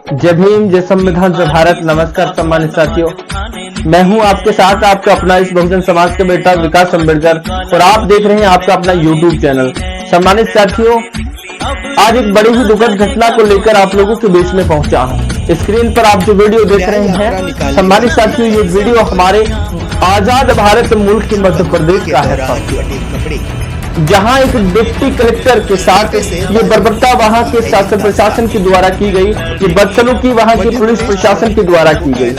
जय भीम, जय संविधान, जय भारत। नमस्कार सम्मानित साथियों, मैं हूं आपके साथ आपका अपना इस बहुजन समाज के बेटा विकास अम्बेडकर और आप देख रहे हैं आपका अपना यूट्यूब चैनल। सम्मानित साथियों, आज एक बड़ी ही दुखद घटना को लेकर आप लोगों के बीच में पहुंचा हूं। स्क्रीन पर आप जो वीडियो देख रहे हैं सम्मानित साथियों, ये वीडियो हमारे आजाद भारत मुल्क के मध्य प्रदेश का है, जहां एक डिप्टी कलेक्टर के साथ ये बर्बरता वहां के शासन प्रशासन के द्वारा की गई, ये बदसलूकी वहां के पुलिस प्रशासन के द्वारा की गई।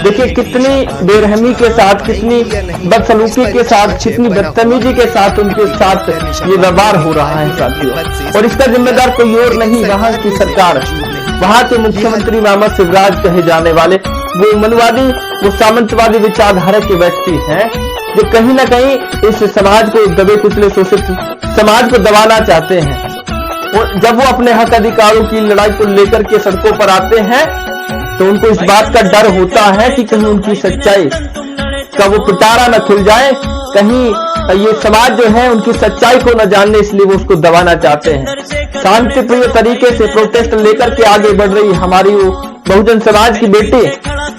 देखिए कितनी बेरहमी के साथ, कितनी बदसलूकी के साथ, कितनी बदतमीजी के साथ उनके साथ ये व्यवहार हो रहा है साथियों। और इसका जिम्मेदार कोई और नहीं, वहां की सरकार, वहां के मुख्यमंत्री मोहम्मद शिवराज कहे जाने वाले वो मनवादी, वो सामंतवादी विचारधारा के व्यक्ति हैं जो कहीं ना कहीं इस समाज को, दबे कुचले शोषित समाज को दबाना चाहते हैं। और जब वो अपने हक अधिकारों की लड़ाई को लेकर के सड़कों पर आते हैं तो उनको इस बात का डर होता है कि कहीं उनकी सच्चाई का वो पिटारा न खुल जाए, कहीं ये समाज जो है उनकी सच्चाई को न जानने, इसलिए वो उसको दबाना चाहते हैं। शांतिप्रिय तरीके से प्रोटेस्ट लेकर के आगे बढ़ रही हमारी वो बहुजन समाज की बेटी,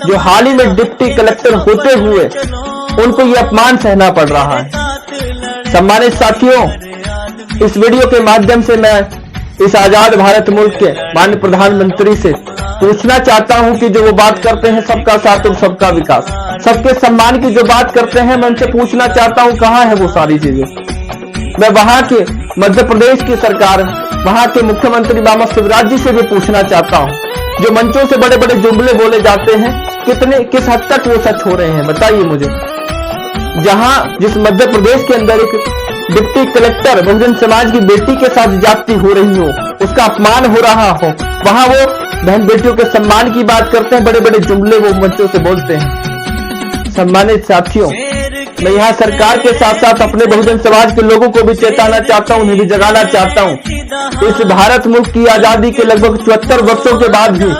जो हाल ही में डिप्टी कलेक्टर होते हुए उनको ये अपमान सहना पड़ रहा है। सम्मानित साथियों, इस वीडियो के माध्यम से मैं इस आजाद भारत मुल्क के माननीय प्रधानमंत्री से पूछना चाहता हूं कि जो वो बात करते हैं सबका साथ और सबका विकास, सबके सम्मान की जो बात करते हैं, मैं उनसे पूछना चाहता हूं कहां है वो सारी चीजें। मैं वहां के मध्य प्रदेश की सरकार, वहां के मुख्यमंत्री मोहम्मद शिवराज जी से भी पूछना चाहता हूं, जो मंचों से बड़े बड़े जुमले बोले जाते हैं, किस हद तक वो सच हो रहे हैं, बताइए मुझे। जहां जिस मध्य प्रदेश के अंदर एक डिप्टी कलेक्टर बहुजन समाज की बेटी के साथ जाति हो रही हो, उसका अपमान हो रहा हो, वहां वो बहन बेटियों के सम्मान की बात करते हैं, बड़े बड़े जुमले वो मंचों से बोलते हैं। सम्मानित साथियों, मैं यहाँ सरकार के साथ साथ अपने बहुजन समाज के लोगों को भी चेताना चाहता हूँ, उन्हें भी जगाना चाहता हूँ। इस भारत मुल्क की आजादी के लगभग 74 वर्षों के बाद भी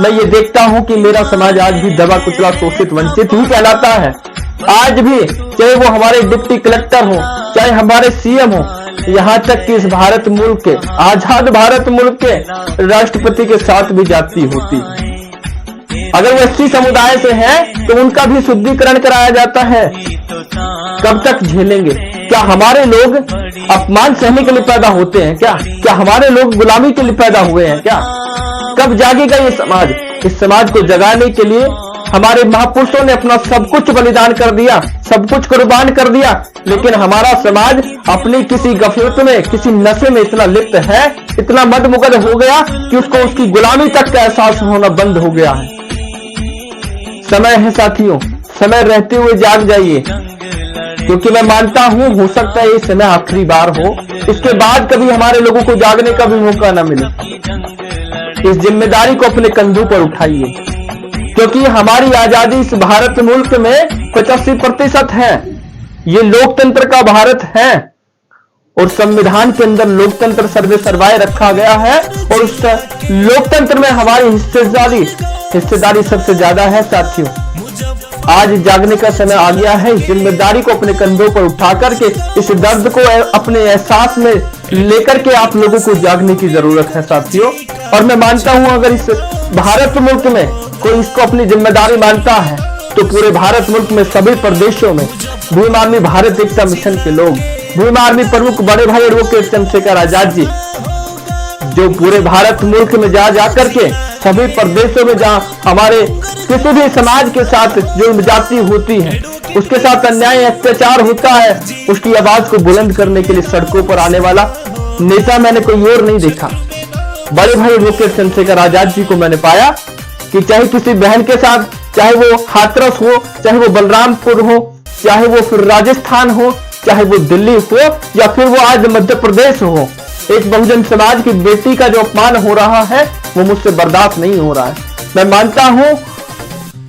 मैं ये देखता हूँ कि मेरा समाज आज भी दबा कुचला, शोषित, वंचित ही कहलाता है। आज भी चाहे वो हमारे डिप्टी कलेक्टर हो, चाहे हमारे सीएम हो, यहाँ तक कि इस भारत मुल्क के, आजाद भारत मुल्क के राष्ट्रपति के साथ भी जाति होती है। अगर वो एससी समुदाय से हैं तो उनका भी शुद्धिकरण कराया जाता है। कब तक झेलेंगे? क्या हमारे लोग अपमान सहने के लिए पैदा होते हैं क्या? क्या हमारे लोग गुलामी के लिए पैदा हुए हैं क्या? कब जागेगा ये समाज? इस समाज को जगाने के लिए हमारे महापुरुषों ने अपना सब कुछ बलिदान कर दिया, सब कुछ कुर्बान कर दिया, लेकिन हमारा समाज अपनी किसी गफलत में, किसी नशे में इतना लिप्त है, इतना मदमुगद हो गया कि उसको उसकी गुलामी तक का एहसास होना बंद हो गया है। समय है साथियों, समय रहते हुए जाग जाइए, क्योंकि मैं मानता हूं हो सकता है ये समय आखिरी बार हो, इसके बाद कभी हमारे लोगों को जागने का भी मौका न मिले। इस जिम्मेदारी को अपने कंधों पर उठाइए, क्योंकि हमारी आजादी इस भारत मुल्क में 85% है। ये लोकतंत्र का भारत है और संविधान के अंदर लोकतंत्र सर्वे सर्वाय रखा गया है और उस लोकतंत्र में हमारी हिस्सेदारी सबसे ज्यादा है साथियों। आज जागने का समय आ गया है। इस जिम्मेदारी को अपने कंधों पर उठा करके, इस दर्द को अपने एहसास में लेकर के आप लोगों को जागने की जरूरत है साथियों। और मैं मानता हूं अगर इस भारत मुल्क में कोई इसको अपनी जिम्मेदारी मानता है तो पूरे भारत मुल्क में सभी प्रदेशों में भीम आर्मी भारत एकता मिशन के लोग, भीम आर्मी प्रमुख बड़े भाई एडवोकेट चंद्रशेखर आजाद जी, जो पूरे भारत मुल्क में जा करके सभी प्रदेशों में जहां हमारे किसी भी समाज के साथ जो जाति होती है, उसके साथ अन्याय अत्याचार होता है, उसकी आवाज को बुलंद करने के लिए सड़कों पर आने वाला नेता मैंने कोई और नहीं देखा। बड़े भाई एडवोकेट चंद्रशेखर आजाद जी को मैंने पाया कि चाहे किसी बहन के साथ, चाहे वो हाथरस हो, चाहे वो बलरामपुर हो, चाहे वो फिर राजस्थान हो, चाहे वो दिल्ली हो, या फिर वो आज मध्य प्रदेश हो, एक बहुजन समाज की बेटी का जो अपमान हो रहा है वो मुझसे बर्दाश्त नहीं हो रहा है। मैं मानता हूं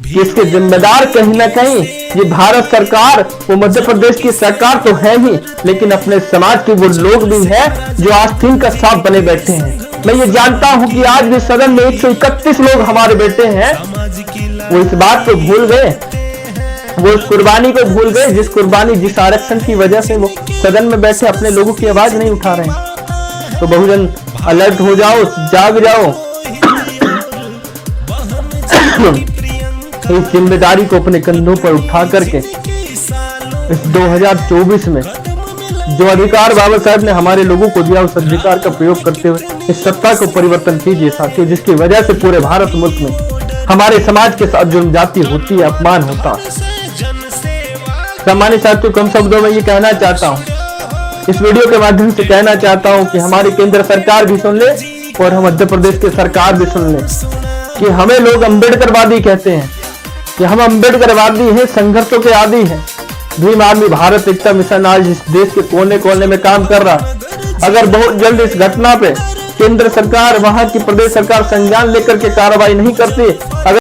कि इसके जिम्मेदार कहीं ना कहीं ये भारत सरकार, वो मध्य प्रदेश की सरकार तो है ही, लेकिन अपने समाज के वो लोग भी हैं जो आस्तीन का सांप बने बैठे हैं। मैं ये जानता हूं कि आज भी सदन में 131 लोग हमारे बेटे हैं, वो इस बात को भूल गए, वो उस कुर्बानी को भूल गए, जिस कुर्बानी, जिस आरक्षण की वजह से वो सदन में बैठे अपने लोगों की आवाज नहीं उठा रहे हैं। तो बहुजन अलर्ट हो जाओ, जाग जाओ इस जिम्मेदारी को अपने कंधों पर उठा करके इस 2024 में जो अधिकार बाबा साहब ने हमारे लोगों को दिया, उस अधिकार का प्रयोग करते हुए इस सत्ता को परिवर्तन कीजिए साथियों, जिसकी वजह से पूरे भारत मुल्क में हमारे समाज के साथ जुर्म जाती होती है, अपमान होता है। सम्मानित साथियों, कम शब्दों में ये कहना चाहता हूँ, इस वीडियो के माध्यम से कहना चाहता हूँ कि हमारी केंद्र सरकार भी सुन ले और हम मध्य प्रदेश की सरकार भी सुन ले कि हमें लोग अम्बेडकरवादी कहते हैं कि हम अम्बेडकरवादी हैं, संघर्षों के आदी हैं। भीम आर्मी भारत एकता मिशन आज इस देश के कोने कोने में काम कर रहा है। अगर बहुत जल्द इस घटना पे केंद्र सरकार, वहां की प्रदेश सरकार संज्ञान लेकर के कार्रवाई नहीं करती, अगर